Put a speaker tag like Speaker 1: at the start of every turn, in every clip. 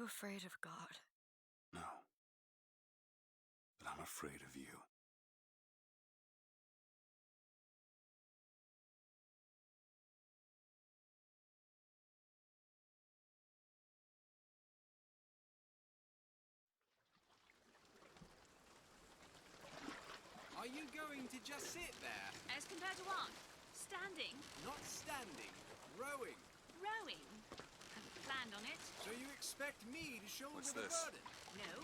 Speaker 1: you afraid of God?
Speaker 2: No. But I'm afraid of you.
Speaker 3: Are you going to just sit there?
Speaker 1: As compared to what? Standing?
Speaker 3: Not standing, rowing.
Speaker 1: Rowing? I've planned on it.
Speaker 3: So you expect me to shoulder
Speaker 2: What's
Speaker 3: the
Speaker 2: this?
Speaker 3: burden?
Speaker 1: No,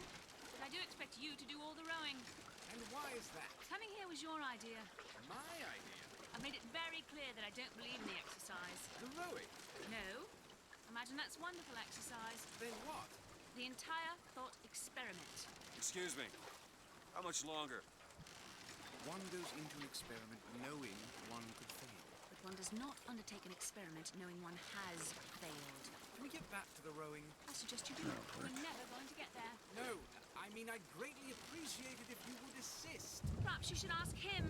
Speaker 1: but I do expect you to do all the rowing.
Speaker 3: And why is that?
Speaker 1: Coming here was your idea.
Speaker 3: My idea?
Speaker 1: I've made it very clear that I don't believe in the exercise.
Speaker 3: The rowing?
Speaker 1: No? Imagine that's wonderful exercise.
Speaker 3: Then what?
Speaker 1: The entire thought experiment.
Speaker 2: Excuse me. How much longer?
Speaker 3: One goes into an experiment knowing one could fail.
Speaker 1: But one does not undertake an experiment knowing one has failed.
Speaker 3: Can we get back to the rowing?
Speaker 1: I suggest you do. We're never going to get there.
Speaker 3: No, I mean I'd greatly appreciate it if you would assist.
Speaker 1: Perhaps you should ask him.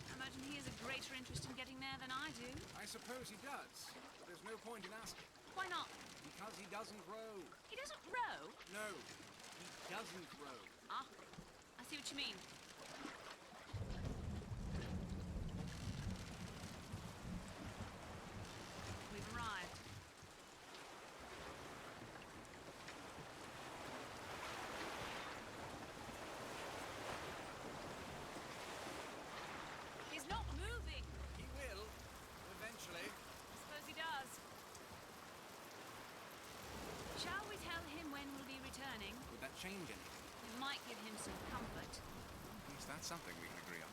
Speaker 1: I imagine he has a greater interest in getting there than I do.
Speaker 3: I suppose he does. But there's no point in asking.
Speaker 1: Why not?
Speaker 3: Because he doesn't row.
Speaker 1: He doesn't row?
Speaker 3: No, he doesn't row.
Speaker 1: Ah, I see what you mean. We've arrived. He's not moving.
Speaker 3: He will, eventually.
Speaker 1: I suppose he does. Shall we tell him when we'll be returning?
Speaker 3: Would that change anything?
Speaker 1: It might give him some comfort.
Speaker 3: At least that's something we can agree on.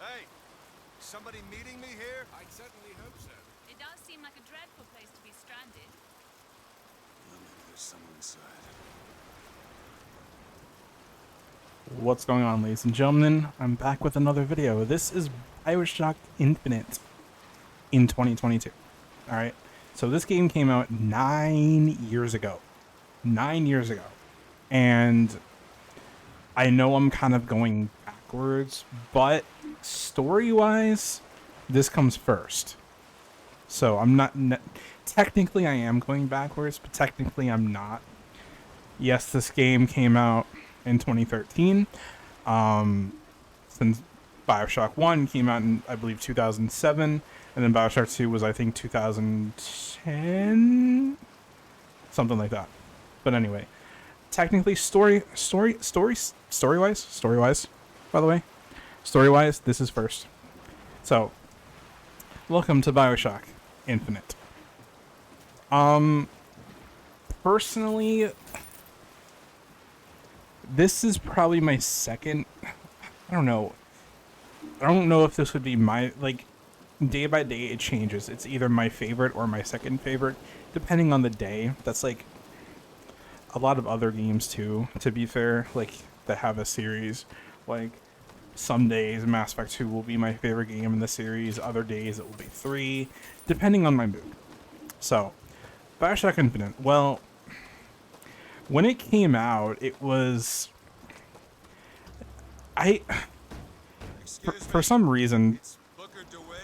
Speaker 2: Hey! Somebody meeting me here?
Speaker 3: I'd certainly hope so.
Speaker 1: It does seem like a dreadful place to be stranded.
Speaker 2: Well, maybe there's someone inside.
Speaker 4: What's going on, ladies and gentlemen? I'm back with another video. This is Bioshock Infinite in 2022. Alright, so this game came out 9 years ago. 9 years ago. And I know I'm kind of going backwards, but story-wise, this comes first. So I'm not... technically, I am going backwards, but technically I'm not. Yes, this game came out in 2013. Since Bioshock 1 came out in, I believe, 2007, and then Bioshock 2 was, I think, 2010? Something like that. But anyway, technically story-wise, by the way, story-wise, this is first. So, welcome to Bioshock Infinite. Personally, this is probably my second. I don't know if this would be my, like, day by day it changes. It's either my favorite or my second favorite, depending on the day. That's like a lot of other games too, to be fair, like, that have a series. Like, some days Mass Effect 2 will be my favorite game in the series, other days it will be 3, depending on my mood. So, Bioshock Infinite, well, when it came out, it was... For some reason,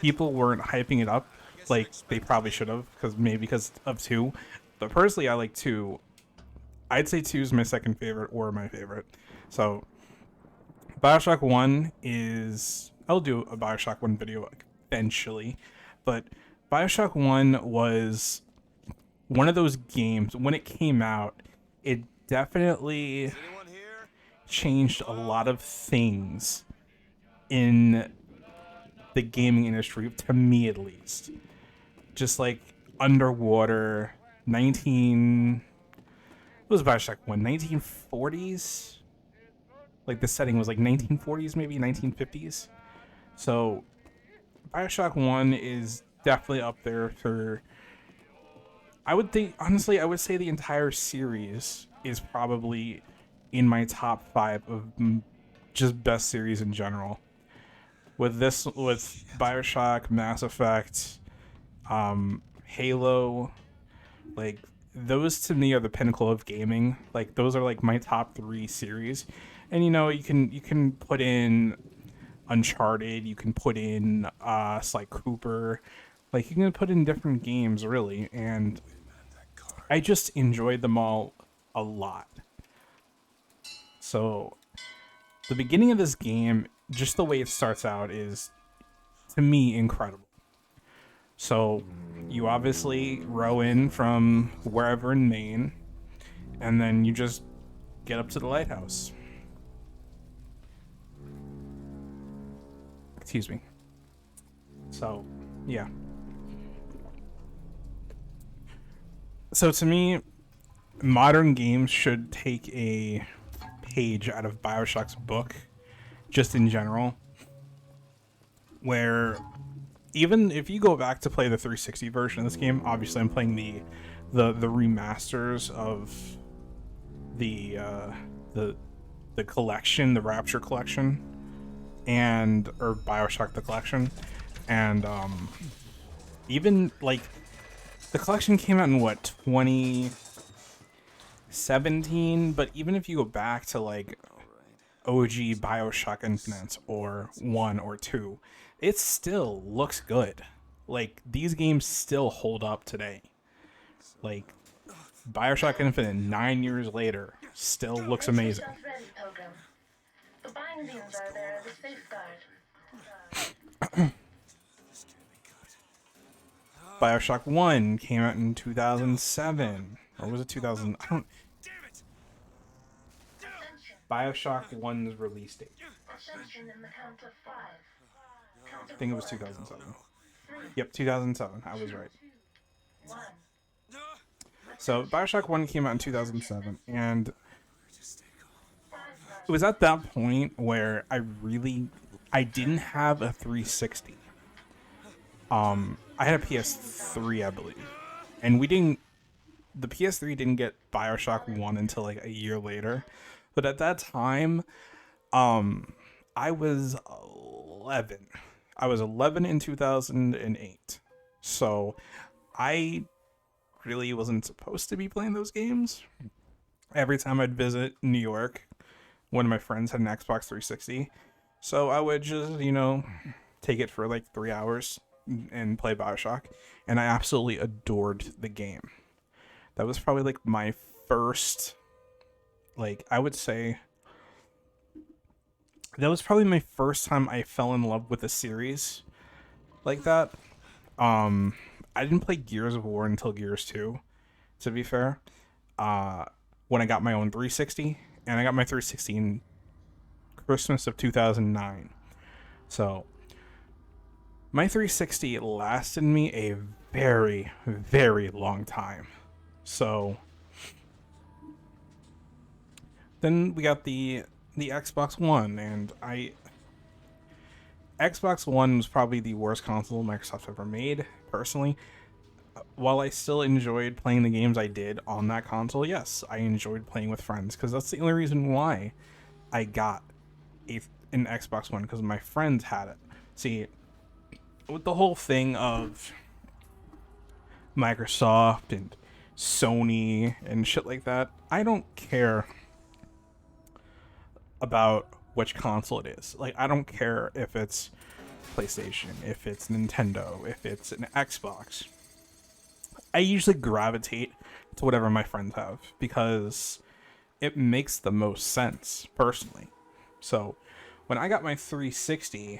Speaker 4: people weren't hyping it up like they probably should have, because of 2. But personally, I like 2. I'd say 2 is my second favorite or my favorite. So, Bioshock 1 is... I'll do a Bioshock 1 video eventually. But Bioshock 1 was one of those games, when it came out, it definitely changed a lot of things in the gaming industry, to me at least. Just like underwater, what was Bioshock 1? 1940s? Like, the setting was like 1940s, maybe 1950s. So, Bioshock 1 is definitely up there for... I would say the entire series is probably in my top 5 of just best series in general. With Bioshock, Mass Effect, Halo, like, those to me are the pinnacle of gaming. Like, those are like my top 3 series. And you know, you can put in Uncharted, you can put in Sly Cooper, like, you can put in different games really, and I just enjoyed them all a lot. So the beginning of this game, just the way it starts out, is to me incredible. So you obviously row in from wherever in Maine, and then you just get up to the lighthouse. Excuse me. So, yeah. So to me, modern games should take a page out of Bioshock's book, just in general, where even if you go back to play the 360 version of this game, obviously I'm playing the remasters of the collection, the Rapture collection, or Bioshock the collection, and even like the collection came out in what, 2017, but even if you go back to like OG Bioshock Infinite or 1 or 2, it still looks good. Like, these games still hold up today. Like, Bioshock Infinite 9 years later still looks amazing.
Speaker 5: The bindings are there as a safeguard.
Speaker 4: Bioshock 1 came out in 2007. Or was it 2000? I don't... Bioshock 1's release date.
Speaker 5: Ascension in the count of 5. Count
Speaker 4: I
Speaker 5: of
Speaker 4: think it was
Speaker 5: 4.
Speaker 4: 2007.
Speaker 5: 3,
Speaker 4: Yep, 2007. I was right.
Speaker 5: 1.
Speaker 4: So Bioshock 1 came out in 2007, and it was at that point where I didn't have a 360. I had a PS3, I believe, and the PS3 didn't get Bioshock 1 until like a year later. But at that time, I was 11. I was 11 in 2008. So I really wasn't supposed to be playing those games. Every time I'd visit New York, one of my friends had an Xbox 360. So I would just, take it for like 3 hours and play Bioshock. And I absolutely adored the game. That was probably like my first, I would say, that was probably my first time I fell in love with a series like that. I didn't play Gears of War until Gears 2, to be fair. When I got my own 360, and I got my 360 in Christmas of 2009. So my 360 lasted me a very, very long time. So then we got the Xbox One, and Xbox One was probably the worst console Microsoft ever made, personally. While I still enjoyed playing the games I did on that console, yes, I enjoyed playing with friends, because that's the only reason why I got an Xbox One, because my friends had it. See, with the whole thing of Microsoft and Sony and shit like that, I don't care about which console it is. Like, I don't care if it's PlayStation, if it's Nintendo, if it's an Xbox. I usually gravitate to whatever my friends have because it makes the most sense, personally. So when I got my 360,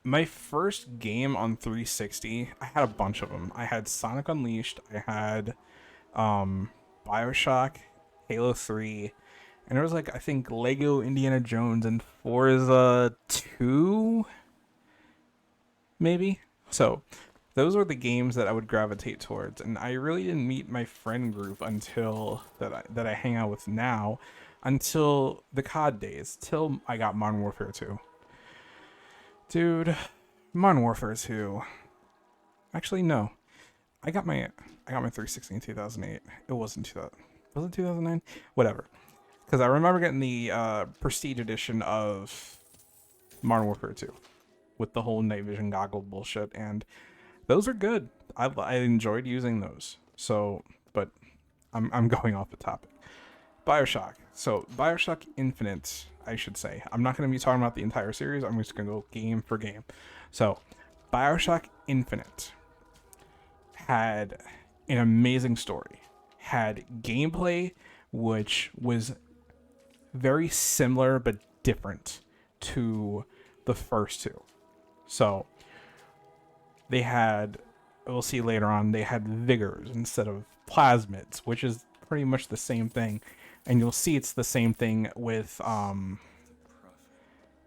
Speaker 4: my first game on 360, I had a bunch of them. I had Sonic Unleashed, I had Bioshock, Halo 3, and there was I think Lego Indiana Jones and Forza 2, maybe? So those were the games that I would gravitate towards, and I really didn't meet my friend group until that I hang out with now, until the COD days, till I got Modern Warfare 2. Dude, Modern Warfare 2. Actually, no. I got my 360 in 2008. It wasn't 2000. Was it 2009? Whatever. Because I remember getting the Prestige edition of Modern Warfare 2 with the whole night vision goggle bullshit, and those are good. I enjoyed using those. So, but I'm going off the topic. Bioshock. So, Bioshock Infinite, I should say. I'm not going to be talking about the entire series. I'm just going to go game for game. So, Bioshock Infinite had an amazing story, had gameplay which was very similar but different to the first two. So they had, we'll see later on, they had vigors instead of plasmids, which is pretty much the same thing. And you'll see it's the same thing with the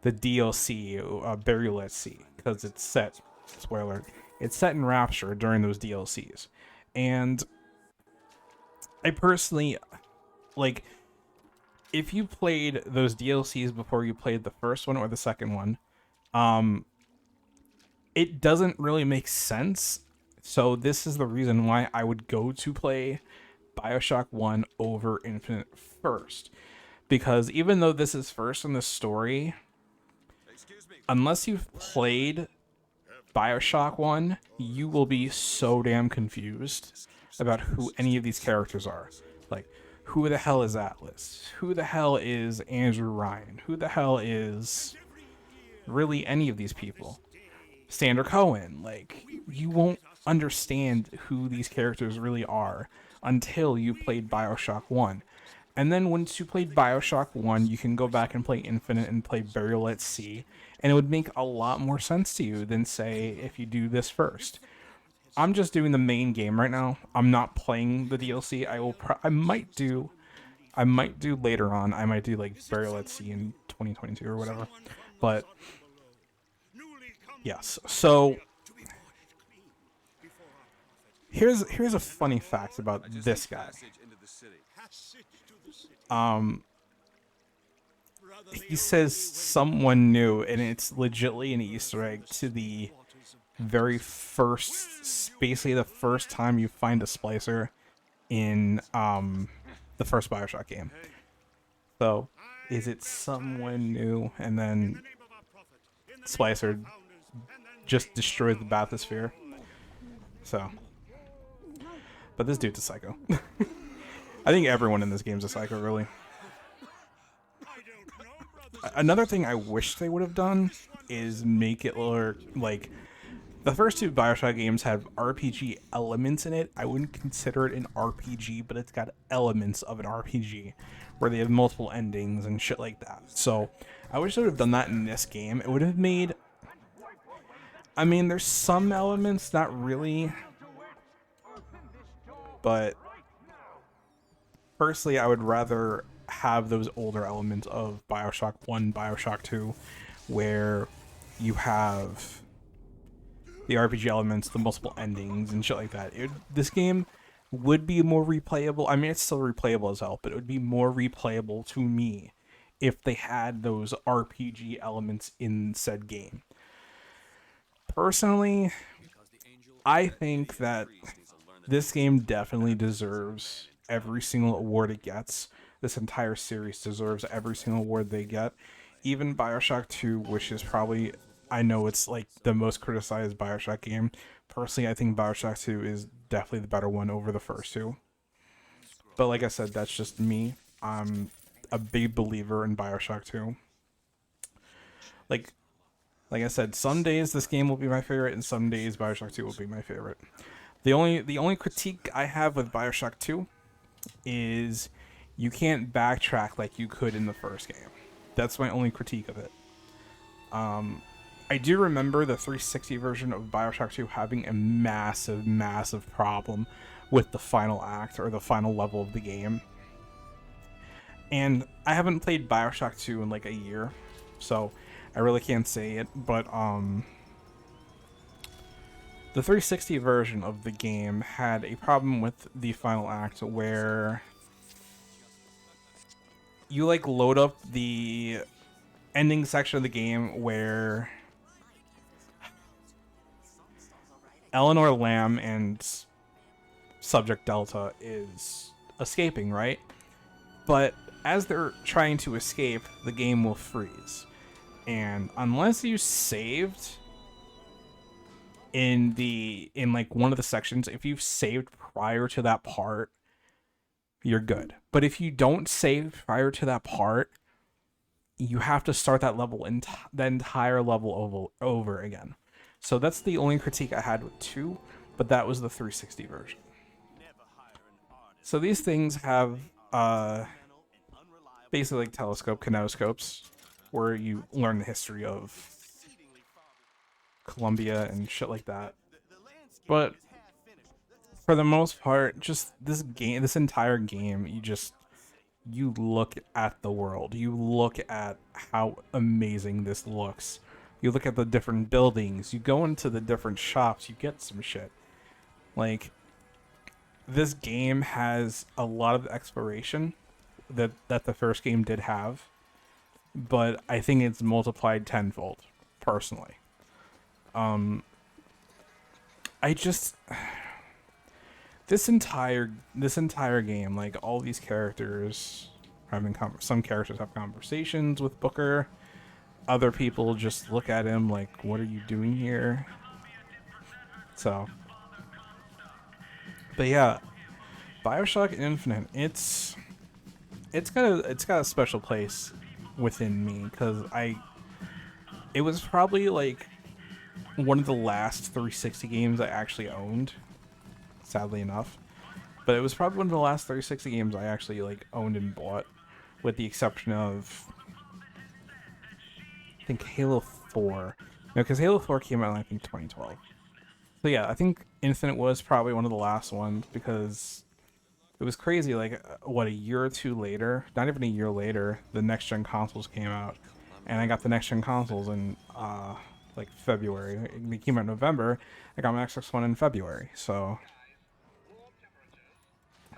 Speaker 4: DLC, Burial at Sea, because it's set, spoiler, it's set in Rapture during those DLCs. And I personally, like, if you played those DLCs before you played the first one or the second one, it doesn't really make sense. So this is the reason why I would go to play Bioshock 1 over Infinite first. Because even though this is first in the story, unless you've played Bioshock 1, you will be so damn confused about who any of these characters are. Like, who the hell is Atlas? Who the hell is Andrew Ryan? Who the hell is really any of these people? Sander Cohen. Like, you won't understand who these characters really are until you played Bioshock 1. And then once you played Bioshock 1, you can go back and play Infinite and play Burial at Sea, and it would make a lot more sense to you than, say, if you do this first. I'm just doing the main game right now. I'm not playing the DLC. I might do later on. I might do like Burial at Sea in 2022 or whatever. But yes. So here's a funny fact about this guy. He says someone new, and it's legitly an Easter egg to the very first, basically the first time you find a splicer in the first Bioshock game. So, is it someone new? And then Splicer just destroyed the bathysphere. So, but this dude's a psycho. I think everyone in this game is a psycho, really. Another thing I wish they would have done is make it look like the first two Bioshock games have RPG elements in it. I wouldn't consider it an RPG, but it's got elements of an RPG where they have multiple endings and shit like that. So I wish they would have done that in this game. It would have made, I mean, there's some elements, not really, but personally, I would rather have those older elements of Bioshock 1, Bioshock 2, where you have the RPG elements, the multiple endings, and shit like that. This game would be more replayable. I mean, it's still replayable as hell, but it would be more replayable to me if they had those RPG elements in said game. Personally, I think that this game definitely deserves every single award it gets. This entire series deserves every single award they get. Even Bioshock 2, which is probably, I know it's like the most criticized Bioshock game. Personally, I think Bioshock 2 is definitely the better one over the first two. But like I said, that's just me. I'm a big believer in Bioshock 2. Like I said, some days this game will be my favorite, and some days Bioshock 2 will be my favorite. The only critique I have with Bioshock 2 is you can't backtrack like you could in the first game. That's my only critique of it. I do remember the 360 version of Bioshock 2 having a massive problem with the final act or the final level of the game. And I haven't played Bioshock 2 in like a year, so I really can't say it, but the 360 version of the game had a problem with the final act where you like load up the ending section of the game where Eleanor Lamb and Subject Delta is escaping, right? But as they're trying to escape, the game will freeze. And unless you saved in like one of the sections, if you've saved prior to that part, you're good. But if you don't save prior to that part, you have to start that level and the entire level over again. So that's the only critique I had with 2, but that was the 360 version. So these things have basically like telescope kinescopes, where you learn the history of Colombia and shit like that. But for the most part, just this game, this entire game, you look at the world. You look at how amazing this looks. You look at the different buildings. You go into the different shops. You get some shit. Like, this game has a lot of exploration that the first game did have, but I think it's multiplied tenfold, personally. I just this entire game, like all these characters having some characters have conversations with Booker. Other people just look at him like, "What are you doing here?" So, but yeah, Bioshock Infinite, it's got a special place within me because it was probably like one of the last 360 games I actually owned, sadly enough. But it was probably one of the last 360 games I actually like owned and bought, with the exception of I think Halo 4. No, because Halo 4 came out in I think 2012. So yeah, I think Infinite was probably one of the last ones because it was crazy. Like what, a year or two later, not even a year later, the next gen consoles came out, and I got the next gen consoles in like February. They came out in November. I got my Xbox One in February. So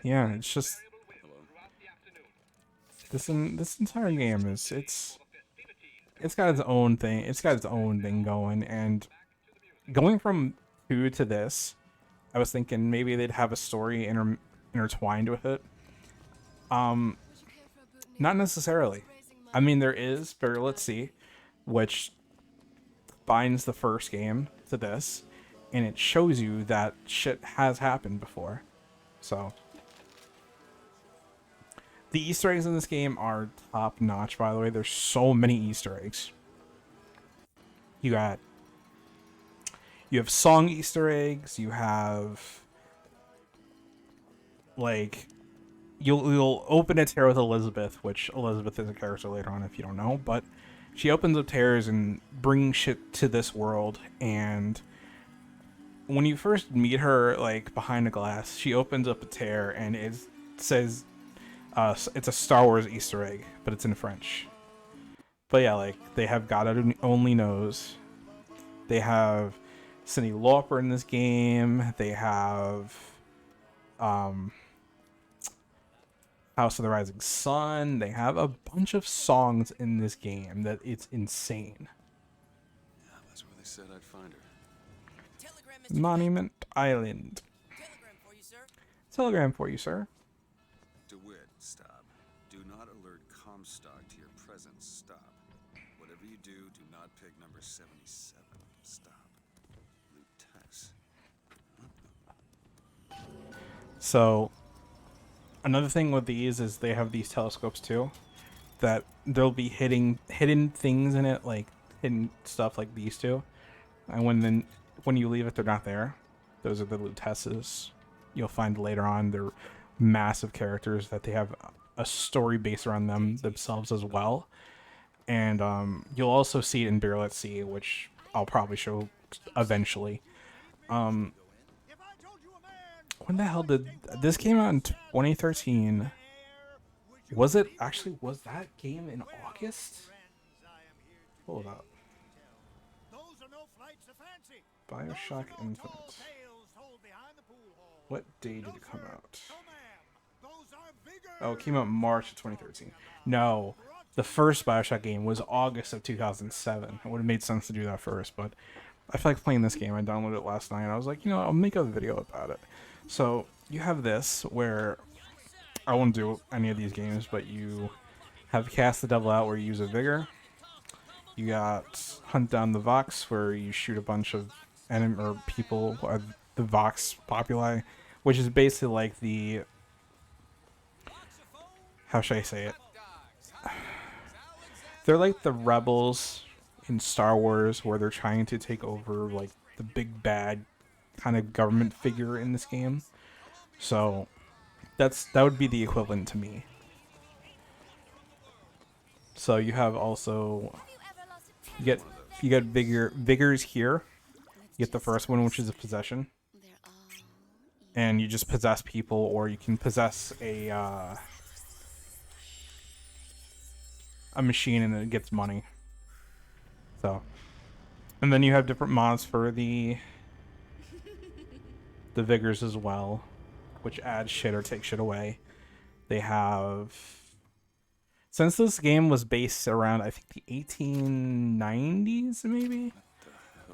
Speaker 4: yeah, it's just this entire game is it's got its own thing. It's got its own thing going, and going from 2 to this, I was thinking maybe they'd have a story intertwined with it. Not necessarily. I mean, there is, but let's see, which binds the first game to this, and it shows you that shit has happened before. So the Easter eggs in this game are top notch, by the way. There's so many Easter eggs. You have song Easter eggs, you have like you'll open a tear with Elizabeth, which Elizabeth is a character later on if you don't know, but she opens up tears and brings shit to this world. And when you first meet her, like behind a glass, she opens up a tear and it says it's a Star Wars Easter egg, but it's in French. But yeah, like they have God Only Knows. They have Cyndi Lauper in this game. They have House of the Rising Sun. They have a bunch of songs in this game that it's insane.
Speaker 2: Yeah, that's where they said I'd find her.
Speaker 4: Monument Island.
Speaker 6: Telegram for you, sir.
Speaker 4: Telegram for you, sir.
Speaker 2: DeWitt, stop. Do not alert Comstock to your presence. Stop. Whatever you do, do not pick number 77. Stop. Lutess.
Speaker 4: So, another thing with these is they have these telescopes too, that there'll be hidden things in it, like hidden stuff like these two, and when you leave it, they're not there. Those are the Lutesses. You'll find later on they're massive characters that they have a story based around themselves as well. And you'll also see it in Beer Let's See, which I'll probably show eventually. When the hell did this came out in 2013? Was that game in August? Hold up. Bioshock Infinite. What day did it come out? Oh, it came out March of 2013. No, the first Bioshock game was August of 2007. It would have made sense to do that first, but I feel like playing this game. I downloaded it last night, and I was like, I'll make a video about it. So you have this, where I won't do any of these games, but you have Cast the Devil Out, where you use a Vigor. You got Hunt Down the Vox, where you shoot a bunch of enemy or people, the Vox Populi, which is basically like the, how should I say it? They're like the rebels in Star Wars, where they're trying to take over like the big bad kind of government figure in this game. So that would be the equivalent to me. So you have also you get vigors here. You get the first one, which is a possession, and you just possess people, or you can possess a machine and it gets money. So, and then you have different mods for the vigors as well, which add shit or take shit away. They have, since this game was based around I think the 1890s maybe,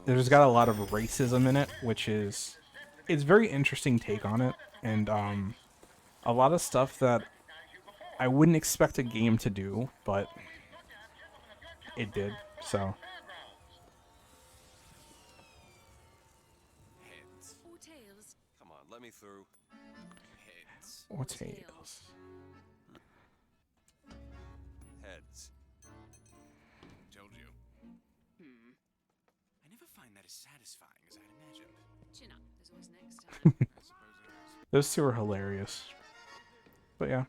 Speaker 4: there's got a lot of racism in it, which is it's very interesting take on it, and a lot of stuff that I wouldn't expect a game to do, but it did. So
Speaker 2: Heads.
Speaker 1: Or tails.
Speaker 2: Come on, let me through. Heads.
Speaker 4: or tails.
Speaker 2: Heads.
Speaker 3: Told you. I never find that as satisfying as I'd imagined.
Speaker 1: Chin up. There's always next time.
Speaker 3: I suppose it is.
Speaker 4: Those two are hilarious. But yeah,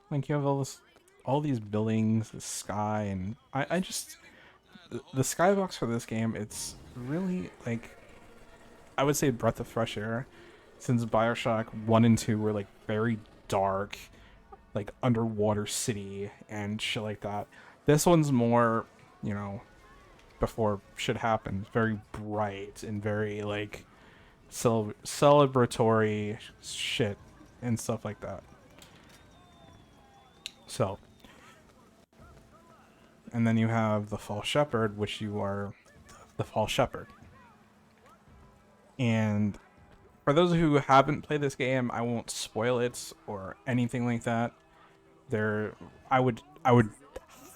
Speaker 4: like you have all these buildings, the sky, and I just the skybox for this game. It's really like I would say a breath of fresh air, since Bioshock 1 and 2 were like very dark, like underwater city and shit like that. This one's more, you know, before shit happens, very bright and very like celebratory shit and stuff like that. So, and then you have the False Shepherd, which you are the False Shepherd. And for those who haven't played this game, I won't spoil it or anything like that. I would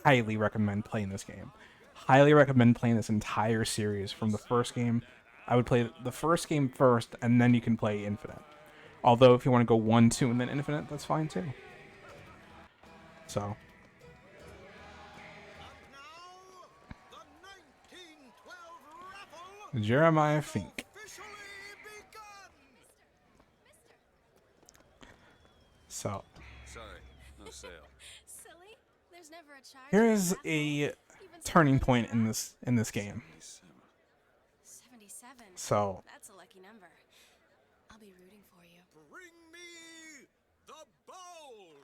Speaker 4: highly recommend playing this game. Highly recommend playing this entire series from the first game. I would play the first game first, and then you can play Infinite. Although if you want to go 1, 2, and then Infinite, that's fine too. So. Jeremiah Fink. So.
Speaker 2: Sorry, no sale.
Speaker 1: Silly. There's never a charge.
Speaker 4: Here's a turning point in this game.
Speaker 1: 77.
Speaker 4: So.
Speaker 1: That's a lucky number. I'll be rooting for you.
Speaker 3: Bring me the bowl.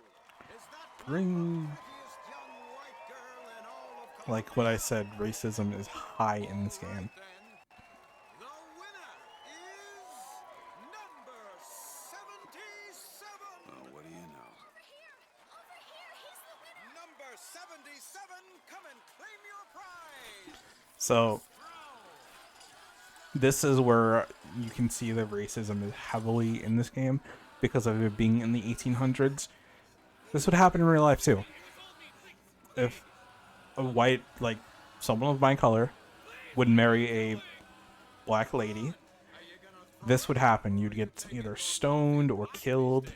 Speaker 3: Is that
Speaker 4: Bring.
Speaker 3: prettiest young white girl in all of
Speaker 4: Like what I said, racism is high in this game.
Speaker 3: The winner is number 77.
Speaker 2: Oh, what do you know?
Speaker 3: Number 77, come and claim your prize.
Speaker 4: So. This is where you can see that racism is heavily in this game because of it being in the 1800s. This would happen in real life too. If a white, like someone of my color, would marry a black lady, this would happen. You'd get either stoned or killed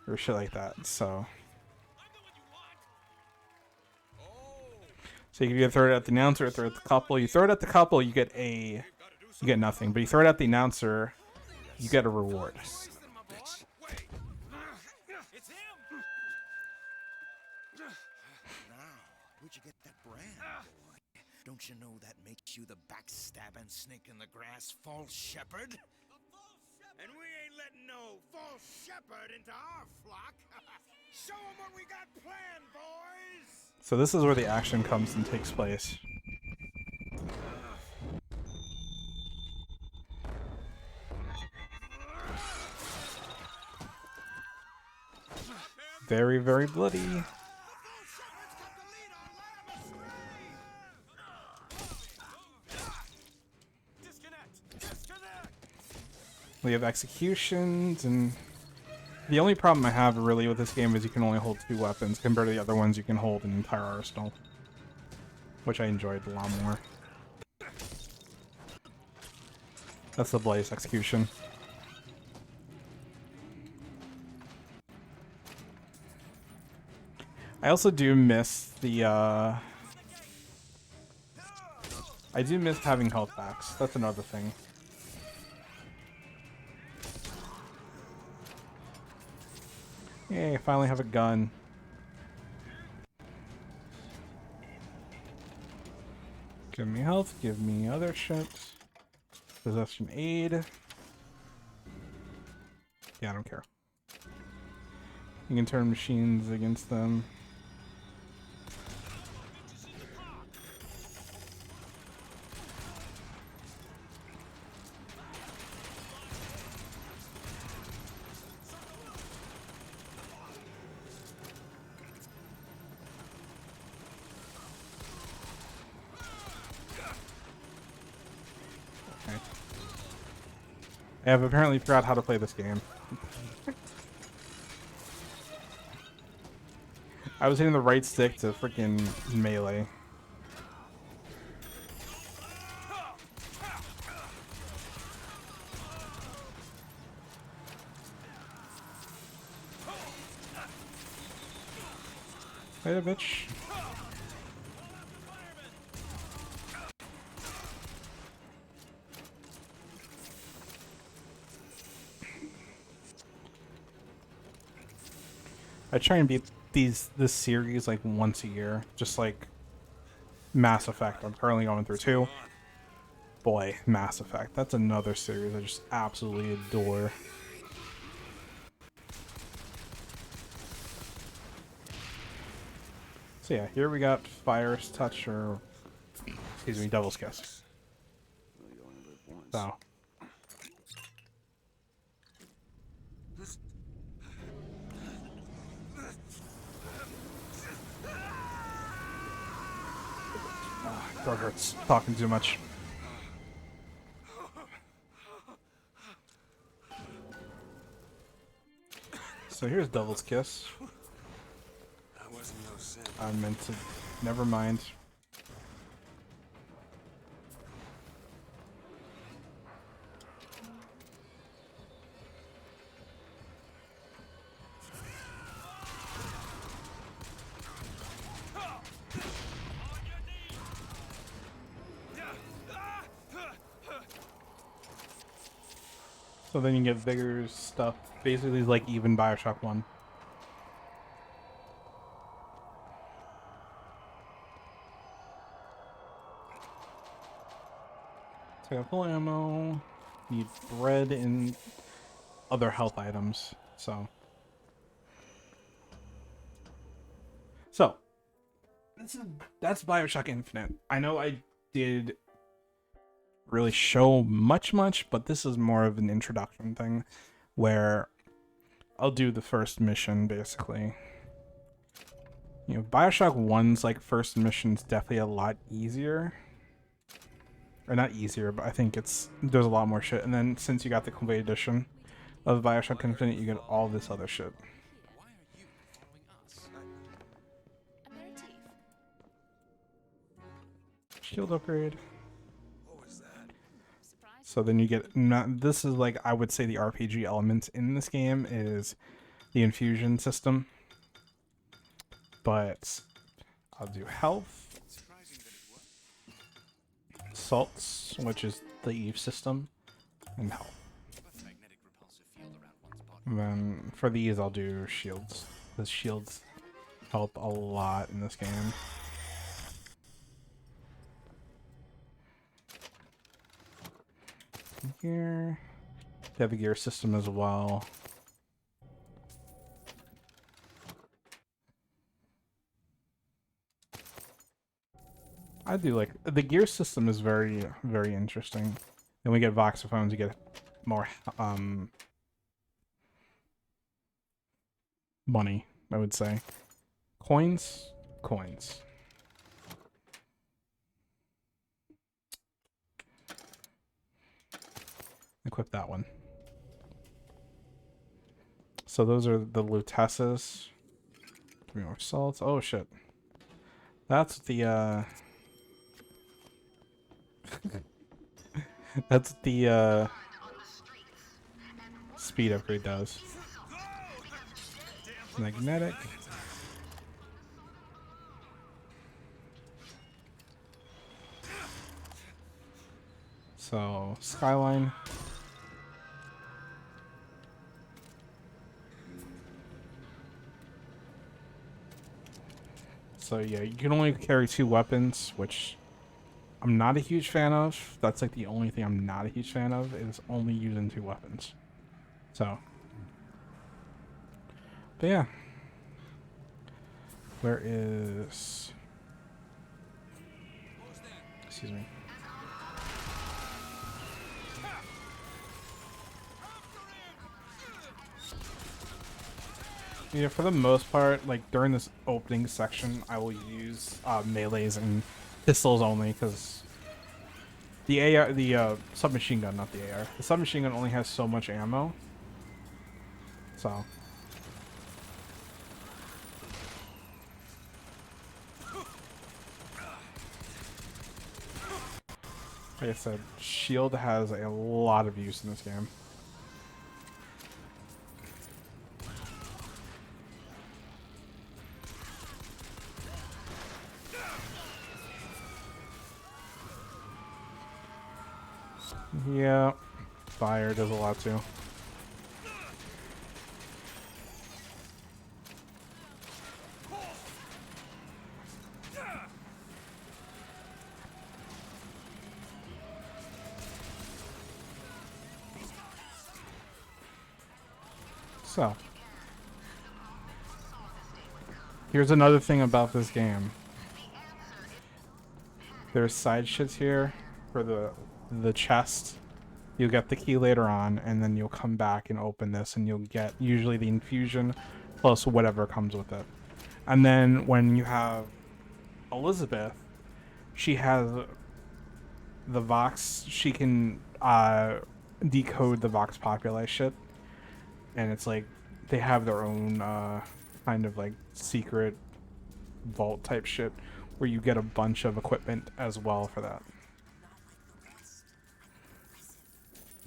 Speaker 4: or shit like that. So you can either throw it at the announcer or throw it at the couple. You throw it at the couple, you get nothing. But you throw it at the announcer, you get a reward.
Speaker 3: It's him. Now, where'd you get that brand, boy? Don't you know that makes you the backstabbing snake in the grass false shepherd? And we ain't letting no false shepherd into our flock. Show 'em what we got planned, boys.
Speaker 4: So this is where the action comes and takes place. Very, very bloody. We have executions, and the only problem I have really with this game is you can only hold 2 weapons compared to the other ones you can hold an entire arsenal, which I enjoyed a lot more. That's the Blaze execution. I also do miss the I do miss having health packs. That's another thing. Yay, I finally have a gun. Give me health, give me other shit. Possession aid. Yeah, I don't care. You can turn machines against them. Okay. I have apparently forgot how to play this game. I was hitting the right stick to freaking melee. Wait a bitch. I try and beat this series like once a year, just like Mass Effect. I'm currently going through 2. Boy, Mass Effect. That's another series I just absolutely adore. So yeah, here we got Fire's Touch, or excuse me, Devil's Kiss.
Speaker 2: Well, you only live once.
Speaker 4: So throat hurts talking too much. So here's Devil's Kiss.
Speaker 2: That wasn't no sin.
Speaker 4: I meant to. Never mind. So then you get bigger stuff, basically like even Bioshock 1. So I got full ammo, need bread and other health items, so that's Bioshock Infinite. I know I did really show much, but this is more of an introduction thing where I'll do the first mission basically. You know, Bioshock 1's like first mission's definitely a lot easier. Or not easier, but I think there's a lot more shit. And then since you got the complete edition of Bioshock Infinite, you get all this other shit.
Speaker 3: Why are you following us?
Speaker 1: Aperitif.
Speaker 4: Shield upgrade.
Speaker 2: What was that?
Speaker 1: Surprise.
Speaker 4: So then you get, this is like, I would say the RPG element in this game is the infusion system. But I'll do health. Salts, which is the Eve system, and health. And then for these I'll do shields. The shields help a lot in this game. Here, they have a gear system as well. I do like the gear system is very, very interesting. Then we get voxophones, you get more money, I would say. Coins. Equip that one. So those are the Lutesses. 3 more salts. Oh shit. That's the that's the speed upgrade does. Magnetic. So Skyline. So yeah, you can only carry 2 weapons, which I'm not a huge fan of. That's like the only thing I'm not a huge fan of, is only using 2 weapons. So, but yeah. Where is... Excuse me. Yeah, for the most part, like during this opening section, I will use melees and pistols only, because the AR, the submachine gun, not the AR, the submachine gun only has so much ammo. So, like I said, shield has a lot of use in this game. Yeah, fire does a lot too. So, here's another thing about this game. There's side shits here for the chest. You'll get the key later on, and then you'll come back and open this, and you'll get usually the infusion plus whatever comes with it. And then when you have Elizabeth, she has the Vox. She can decode the Vox Populi shit, and it's like they have their own kind of like secret vault type shit where you get a bunch of equipment as well for that.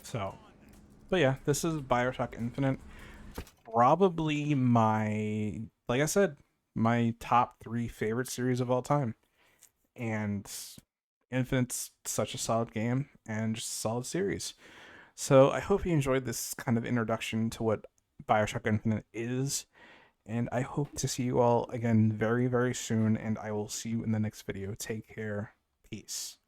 Speaker 4: So, but yeah, this is Bioshock Infinite. Probably my, like I said, my top 3 favorite series of all time. And Infinite's such a solid game and just a solid series. So I hope you enjoyed this kind of introduction to what Bioshock Infinite is. And I hope to see you all again very, very soon. And I will see you in the next video. Take care. Peace.